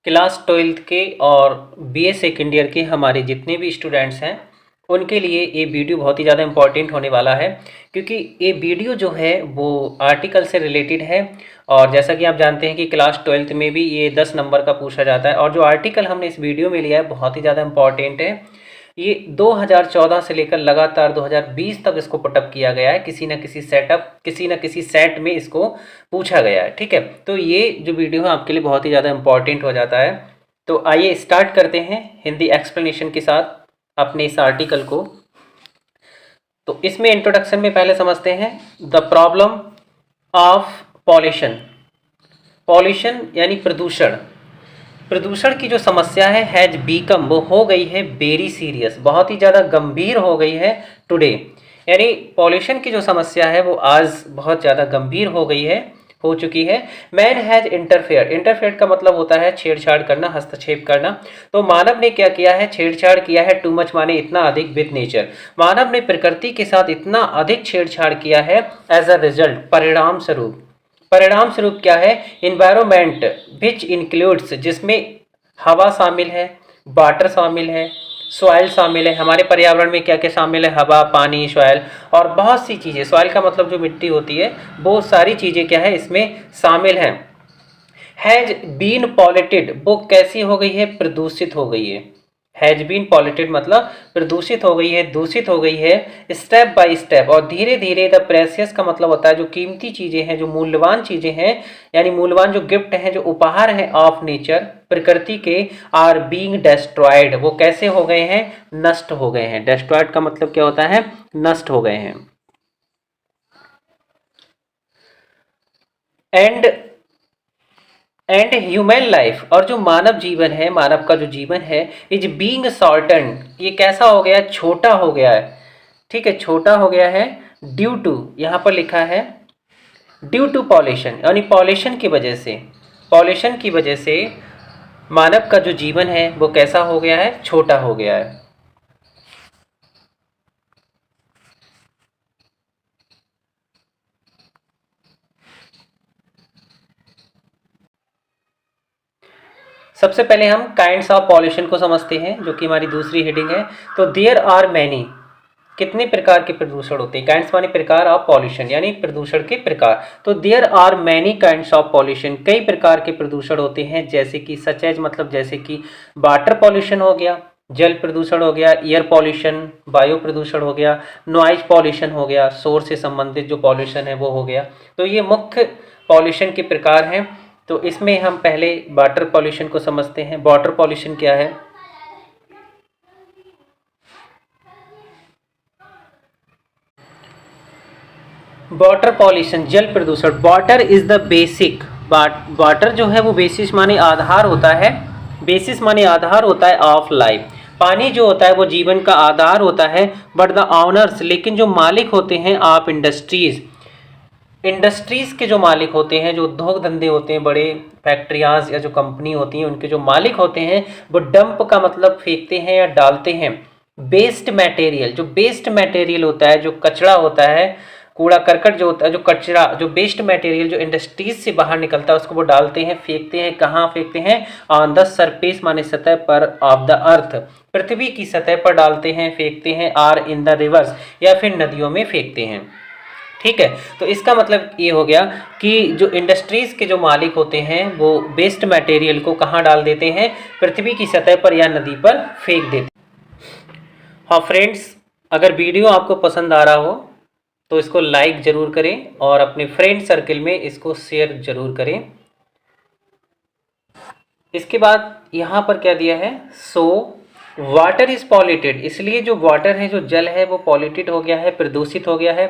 Class 12th के और BA second year के हमारे जितने भी स्टूडेंट्स हैं उनके लिए ये वीडियो बहुत ही ज़्यादा इम्पॉर्टेंट होने वाला है, क्योंकि ये वीडियो जो है वो आर्टिकल से रिलेटेड है। और जैसा कि आप जानते हैं कि क्लास 12th में भी ये 10 नंबर का पूछा जाता है, और जो आर्टिकल हमने इस वीडियो में लिया है बहुत ही ज़्यादा इम्पॉर्टेंट है। ये 2014 से लेकर लगातार 2020 तक इसको पुटअप किया गया है, किसी न किसी सेट में इसको पूछा गया है। ठीक है, तो ये जो वीडियो है आपके लिए बहुत ही ज़्यादा इम्पॉर्टेंट हो जाता है। तो आइए स्टार्ट करते हैं हिंदी एक्सप्लेनेशन के साथ अपने इस आर्टिकल को। तो इसमें इंट्रोडक्शन में पहले समझते हैं the problem of pollution. Pollution यानी प्रदूषण। प्रदूषण की जो समस्या है हैज बीकम, वो हो गई है वेरी सीरियस, बहुत ही ज़्यादा गंभीर हो गई है टुडे। यानी पॉल्यूशन की जो समस्या है वो आज बहुत ज़्यादा गंभीर हो चुकी है। Man has interfere. इंटरफेयर का मतलब होता है छेड़छाड़ करना, हस्तक्षेप करना। तो मानव ने क्या किया है? छेड़छाड़ किया है। टू मच माने इतना अधिक, विद नेचर। मानव ने प्रकृति के साथ इतना अधिक छेड़छाड़ किया है। एज अ रिजल्ट, परिणाम स्वरूप। परिणाम स्वरूप क्या है? इन्वायरमेंट विच इंक्लूड्स, जिसमें हवा शामिल है, वाटर शामिल है, सॉइल शामिल है। हमारे पर्यावरण में क्या क्या शामिल है? हवा, पानी, सॉइल और बहुत सी चीज़ें। सॉइल का मतलब जो मिट्टी होती है, वो सारी चीज़ें क्या है इसमें शामिल हैं। हैज बीन पॉल्यूटेड, वो कैसी हो गई है? प्रदूषित हो गई है। हैज बीन पॉल्यूटेड मतलब प्रदूषित हो गई है, दूषित हो गई है। स्टेप बाय स्टेप, और धीरे धीरे। द प्रेशियस का मतलब होता है जो कीमती चीज़ें हैं, जो मूल्यवान चीज़ें हैं, यानी मूल्यवान जो गिफ्ट हैं, जो उपहार हैं ऑफ नेचर, प्रकृति के, आर बीइंग डेस्ट्रॉयड, वो कैसे हो गए हैं? नष्ट हो गए हैं। डेस्ट्रॉयड का मतलब क्या होता है? नष्ट हो गए हैं। एंड ह्यूमन लाइफ, और जो मानव जीवन है, मानव का जो जीवन है, इज बीइंग शॉर्टन, ये कैसा हो गया? छोटा हो गया है। ठीक है, छोटा हो गया है। ड्यू टू, यहाँ पर लिखा है ड्यू टू पॉल्यूशन, यानी पॉल्यूशन की वजह से। पॉल्यूशन की वजह से मानव का जो जीवन है वो कैसा हो गया है? छोटा हो गया है। सबसे पहले हम काइंड्स ऑफ पॉल्यूशन को समझते हैं, जो कि हमारी दूसरी हेडिंग है। तो देयर आर मैनी, कितने प्रकार के प्रदूषण होते हैं? काइंड्स माने प्रकार ऑफ पॉल्यूशन, यानी प्रदूषण के प्रकार। तो there are many kinds of pollution, कई प्रकार के प्रदूषण होते हैं। जैसे कि सच एज, मतलब जैसे कि वाटर पॉल्यूशन हो गया, जल प्रदूषण हो गया, एयर पॉल्यूशन, वायु प्रदूषण हो गया, नॉइज पॉल्यूशन हो गया, शोर से संबंधित जो पॉल्यूशन है वो हो गया। तो ये मुख्य पॉल्यूशन के प्रकार हैं। तो इसमें हम पहले वाटर पॉल्यूशन को समझते हैं। वाटर पॉल्यूशन क्या है? वाटर पॉल्यूशन, जल प्रदूषण। Water is the basic, water जो है वो बेसिस माने आधार होता है। बेसिस माने आधार होता है ऑफ लाइफ। पानी जो होता है वो जीवन का आधार होता है। बट द ऑनर्स, लेकिन जो मालिक होते हैं ऑफ इंडस्ट्रीज, इंडस्ट्रीज़ के जो मालिक होते हैं, जो उद्योग धंधे होते हैं, बड़े फैक्ट्रियाज या जो कंपनी होती हैं, उनके जो मालिक होते हैं वो डंप का मतलब फेंकते हैं या डालते हैं वेस्ट मटेरियल। जो वेस्ट मटेरियल होता है, जो कचरा होता है, कूड़ा करकट जो होता है, जो कचरा, जो वेस्ट मटेरियल जो इंडस्ट्रीज से बाहर निकलता है, उसको वो डालते हैं, फेंकते हैं। कहाँ फेंकते हैं? ऑन द सरफेस माने सतह पर, ऑफ द अर्थ, पृथ्वी की सतह पर डालते हैं, फेंकते हैं। आर इन द रिवर्स, या फिर नदियों में फेंकते हैं। ठीक है, तो इसका मतलब ये हो गया कि जो इंडस्ट्रीज़ के जो मालिक होते हैं वो वेस्ट मटेरियल को कहाँ डाल देते हैं? पृथ्वी की सतह पर या नदी पर फेंक देते हैं। हाँ फ्रेंड्स, अगर वीडियो आपको पसंद आ रहा हो तो इसको लाइक ज़रूर करें और अपने फ्रेंड सर्कल में इसको शेयर ज़रूर करें। इसके बाद यहाँ पर क्या दिया है? सो वाटर इज पॉल्यूटेड, इसलिए जो वाटर है, जो जल है, वो पॉल्यूटेड हो गया है, प्रदूषित हो गया है।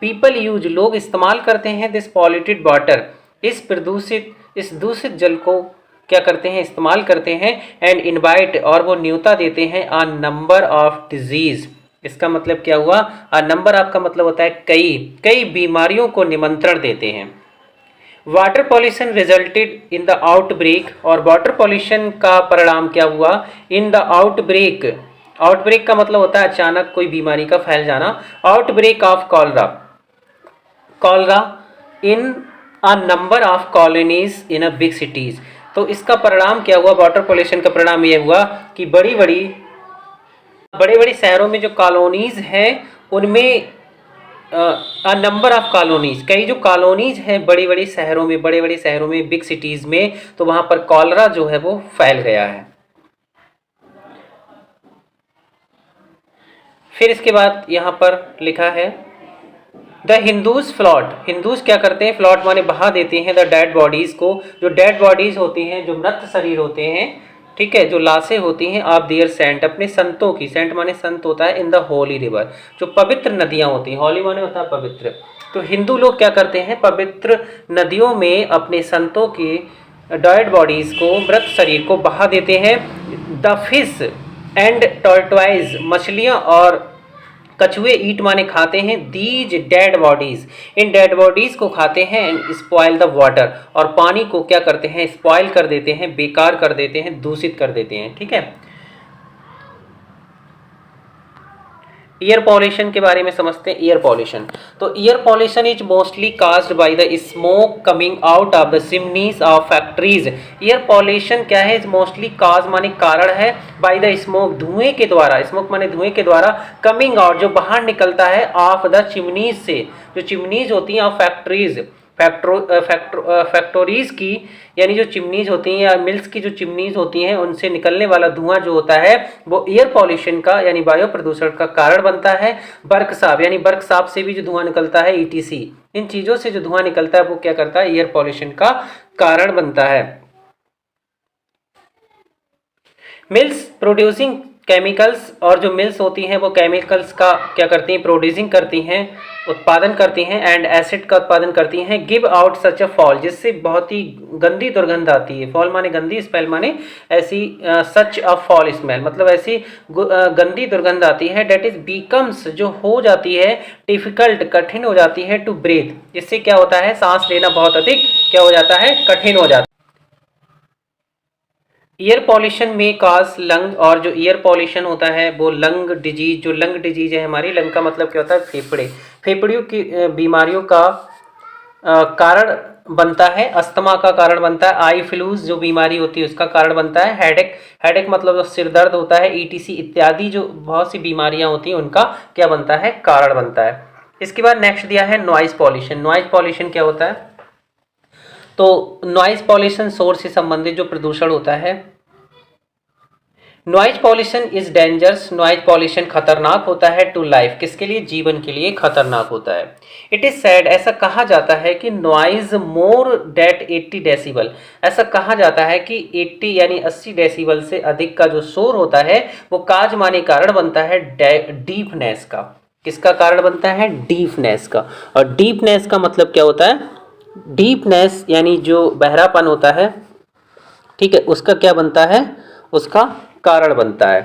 पीपल यूज, लोग इस्तेमाल करते हैं, दिस पॉल्यूटेड वाटर, इस दूषित जल को क्या करते हैं? इस्तेमाल करते हैं। एंड इनवाइट, और वो न्योता देते हैं, अ नंबर ऑफ डिजीज। इसका मतलब क्या हुआ? अ नंबर ऑफ का मतलब होता है कई बीमारियों को निमंत्रण देते हैं। Water pollution resulted in the outbreak, और वाटर पॉल्यूशन का परिणाम क्या हुआ? In the outbreak. आउटब्रेक का मतलब होता है अचानक कोई बीमारी का फैल जाना। Outbreak of cholera in a number of colonies in a big cities, तो इसका परिणाम क्या हुआ, वाटर पोल्यूशन का परिणाम ये हुआ कि बड़ी बड़ी शहरों में जो कॉलोनीज हैं उनमें नंबर ऑफ कॉलोनीज, कई जो कॉलोनीज हैं बड़ी शहरों में बिग सिटीज में, तो वहां पर कॉलरा जो है वो फैल गया है। फिर इसके बाद यहाँ पर लिखा है द हिंदूज फ्लॉट, हिंदूज क्या करते हैं, फ्लॉट माने बहा देते हैं द डेड बॉडीज को, जो डेड बॉडीज होती हैं, जो मृत शरीर होते हैं, ठीक है, जो लाशें होती हैं, ऑफ देयर सेंट, अपने संतों की, सेंट माने संत होता है, इन द होली रिवर, जो पवित्र नदियां होती हैं, होली माने होता है पवित्र, तो हिंदू लोग क्या करते हैं, पवित्र नदियों में अपने संतों की डेड बॉडीज को, मृत शरीर को बहा देते हैं। द फिश एंड टॉर्टवाइज, मछलियां और कछुए ईट माने खाते हैं, these dead bodies, in dead bodies को खाते हैं, एंड स्पॉइल द वाटर, और पानी को क्या करते हैं, स्पॉइल कर देते हैं, बेकार कर देते हैं, दूषित कर देते हैं, ठीक है। एयर पॉल्यूशन के बारे में समझते हैं। एयर पॉल्यूशन, तो air pollution is mostly caused by the smoke coming out of the chimneys of factories. Air pollution क्या है, मोस्टली काज माने कारण है, बाय द स्मोक धुएं के द्वारा, स्मोक माने धुएं के द्वारा, कमिंग आउट जो बाहर निकलता है, ऑफ द चिमनीज से, जो चिमनीज होती हैं, ऑफ फैक्ट्रीज, फैक्ट्रीज की, यानी जो चिमनीज होती हैं या मिल्स की जो चिमनीज होती हैं, उनसे निकलने वाला धुआं जो होता है वो एयर पॉल्यूशन का यानी वायु प्रदूषण का कारण बनता है। वर्कशॉप यानी वर्कशॉप से भी जो धुआं निकलता है, ईटीसी, इन चीजों से जो धुआं निकलता है वो क्या करता है, एयर पॉल्यूशन का कारण बनता है। मिल्स प्रोड्यूसिंग केमिकल्स, और जो मिल्स होती हैं वो केमिकल्स का क्या करती हैं, प्रोड्यूसिंग करती हैं, उत्पादन करती हैं, एंड एसिड का उत्पादन करती हैं, गिव आउट सच अ फॉल, जिससे बहुत ही गंदी दुर्गंध आती है, फॉल माने गंदी, स्मेल माने ऐसी, सच अ फॉल स्मेल मतलब ऐसी गंदी दुर्गंध आती है, डेट इज बिकम्स जो हो जाती है, डिफिकल्ट कठिन हो जाती है, टू ब्रीथ, जिससे क्या होता है, सांस लेना बहुत अधिक क्या हो जाता है, कठिन हो जाता है। एयर पॉल्यूशन में काज लंग, और जो एयर पॉल्यूशन होता है वो लंग डिजीज, जो लंग डिजीज है हमारी, लंग का मतलब क्या होता है, फेफड़े, फेफड़ियों की बीमारियों का कारण बनता है, अस्थमा का कारण बनता है, आई फ्लूज जो बीमारी होती है उसका कारण बनता है, हेडेक, हेडेक मतलब जो सिर दर्द होता है, ईटीसी इत्यादि जो बहुत सी बीमारियां होती हैं उनका क्या बनता है, कारण बनता है। इसके बाद नेक्स्ट दिया है नॉइज पॉल्यूशन। नॉइज पॉल्यूशन क्या होता है, तो नॉइज पॉल्यूशन शोर से संबंधित जो प्रदूषण होता है। Noise pollution is dangerous, noise pollution खतरनाक होता है, टू लाइफ, किसके लिए, जीवन के लिए खतरनाक होता है। इट इज सैड, ऐसा कहा जाता है कि नॉइज मोर डेट 80 डेसिबल, ऐसा कहा जाता है कि 80 यानी 80 डेसिबल से अधिक का जो शोर होता है वो काज माने कारण बनता है डीफनेस का, किसका कारण बनता है, डीफनेस का। और डीफनेस का मतलब क्या होता है, डीपनेस यानी जो बहरापन होता है, ठीक है, उसका क्या बनता है, उसका कारण बनता है।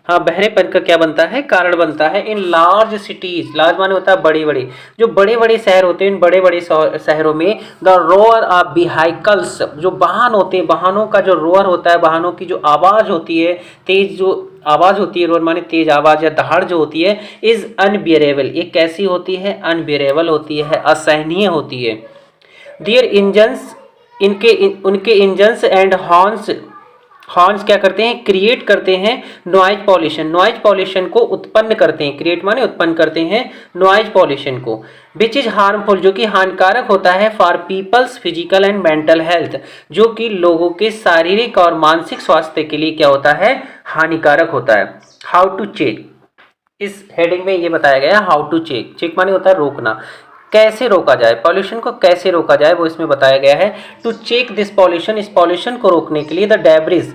हाँ, बहरेपन का क्या बनता है, कारण बनता है। इन लार्ज सिटीज, लार्ज माने होता है बड़ी बड़ी, जो बड़े बड़े शहर होते हैं, इन बड़े बड़े शहरों में द रोअर ऑफ व्हीकल्स, जो वाहन होते हैं, वाहनों का जो रोअर होता है, वाहनों की जो आवाज होती है, तेज जो आवाज होती है, रोअर माने तेज आवाज या दहाड़ जो होती है, इज अनबियरेबल, ये कैसी होती है, अनबियरेबल होती है, असहनीय होती है। देयर इंजन्स, उनके इंजन्स एंड हॉर्न्स, हॉर्न्स क्या करते हैं, क्रिएट करते हैं नॉइज पॉल्यूशन, नॉइज पॉल्यूशन को उत्पन्न करते हैं, क्रिएट माने उत्पन्न करते हैं नॉइज पॉल्यूशन को, विच इज हार्मफुल, जो कि हानिकारक होता है, for people's physical and mental health, जो कि लोगों के शारीरिक और मानसिक स्वास्थ्य के लिए क्या होता है, हानिकारक होता है। हाउ टू चेक, इस हेडिंग में ये बताया गया हाउ टू चेक, चेक माने होता है रोकना, कैसे रोका जाए, पॉल्यूशन को कैसे रोका जाए वो इसमें बताया गया है। टू चेक दिस पॉल्यूशन, इस पॉल्यूशन को रोकने के लिए द डेब्रिज,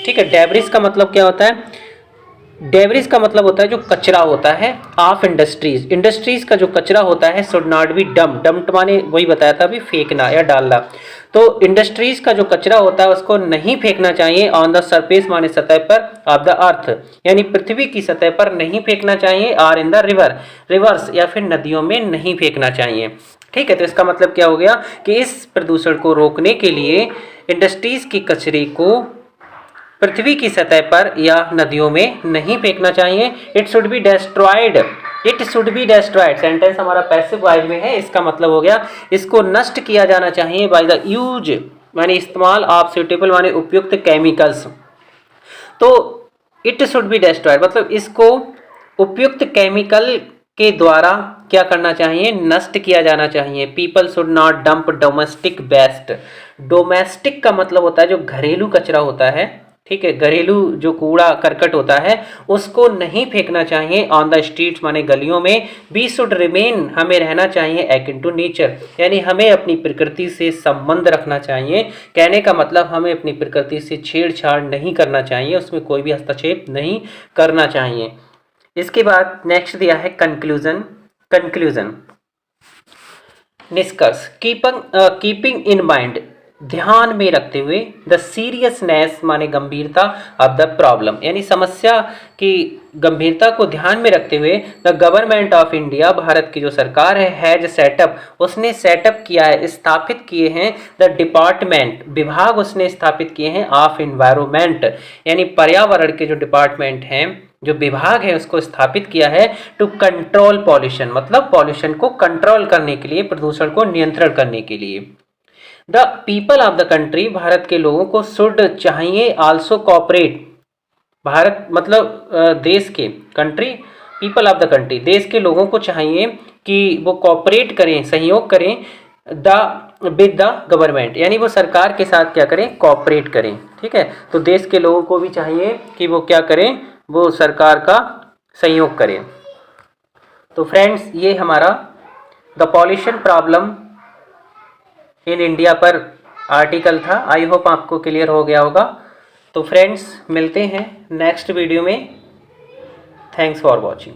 ठीक है, डेब्रिज का मतलब क्या होता है, डेब्रिज का मतलब होता है जो कचरा होता है ऑफ इंडस्ट्रीज, इंडस्ट्रीज का जो कचरा होता है, शुड नॉट बी डम्प्ड माने वही बताया था अभी, फेंकना या डालना, तो इंडस्ट्रीज का जो कचरा होता है उसको नहीं फेंकना चाहिए, ऑन द सरफेस माने सतह पर, ऑफ द अर्थ यानी पृथ्वी की सतह पर नहीं फेंकना चाहिए, और इन द रिवर, रिवर्स या फिर नदियों में नहीं फेंकना चाहिए, ठीक है। तो इसका मतलब क्या हो गया कि इस प्रदूषण को रोकने के लिए इंडस्ट्रीज के कचरे को पृथ्वी की सतह पर या नदियों में नहीं फेंकना चाहिए। It should be destroyed, it should be destroyed, sentence हमारा पैसिव वॉइस में है, इसका मतलब हो गया इसको नष्ट किया जाना चाहिए बाय द यूज माने इस्तेमाल ऑफ सुटेबल माने उपयुक्त केमिकल्स। तो इट शुड बी डिस्ट्रॉयड मतलब इसको उपयुक्त केमिकल के द्वारा क्या करना चाहिए, नष्ट किया जाना चाहिए। People should not dump domestic waste, domestic का मतलब होता है जो घरेलू कचरा होता है, ठीक है, घरेलू जो कूड़ा करकट होता है उसको नहीं फेंकना चाहिए ऑन द स्ट्रीट्स माने गलियों में। वी शुड रिमेन हमें रहना चाहिए एकिन टू नेचर, यानी हमें अपनी प्रकृति से संबंध रखना चाहिए। कहने का मतलब हमें अपनी प्रकृति से छेड़छाड़ नहीं करना चाहिए, उसमें कोई भी हस्तक्षेप नहीं करना चाहिए। इसके बाद नेक्स्ट दिया है कंक्लूजन। कंक्लूजन निष्कर्ष, कीपिंग इन माइंड ध्यान में रखते हुए, द सीरियसनेस माने गंभीरता ऑफ द प्रॉब्लम यानी समस्या की गंभीरता को ध्यान में रखते हुए, the government of India Bharat की जो सरकार है हैज सेटअप उसने सेटअप किया है, स्थापित किए हैं, द डिपार्टमेंट विभाग उसने स्थापित किए हैं ऑफ इन्वायरमेंट यानी पर्यावरण के जो डिपार्टमेंट हैं जो विभाग है उसको स्थापित किया है टू कंट्रोल पॉल्यूशन मतलब पॉल्यूशन को कंट्रोल करने के लिए, प्रदूषण को नियंत्रण करने के लिए। The people of the country Bharat के लोगों को शुड चाहिए आल्सो कॉपरेट, भारत मतलब देश के, country people of the country देश के लोगों को चाहिए कि वो कॉपरेट करें, सहयोग करें द विद द गवर्नमेंट यानी वो सरकार के साथ क्या करें, कॉपरेट करें, ठीक है। तो देश के लोगों को भी चाहिए कि वो क्या करें, वो सरकार का सहयोग करें। तो फ्रेंड्स ये हमारा the pollution problem in India पर आर्टिकल था। आई होप आपको क्लियर हो गया होगा। तो फ्रेंड्स मिलते हैं नेक्स्ट वीडियो में। Thanks for watching.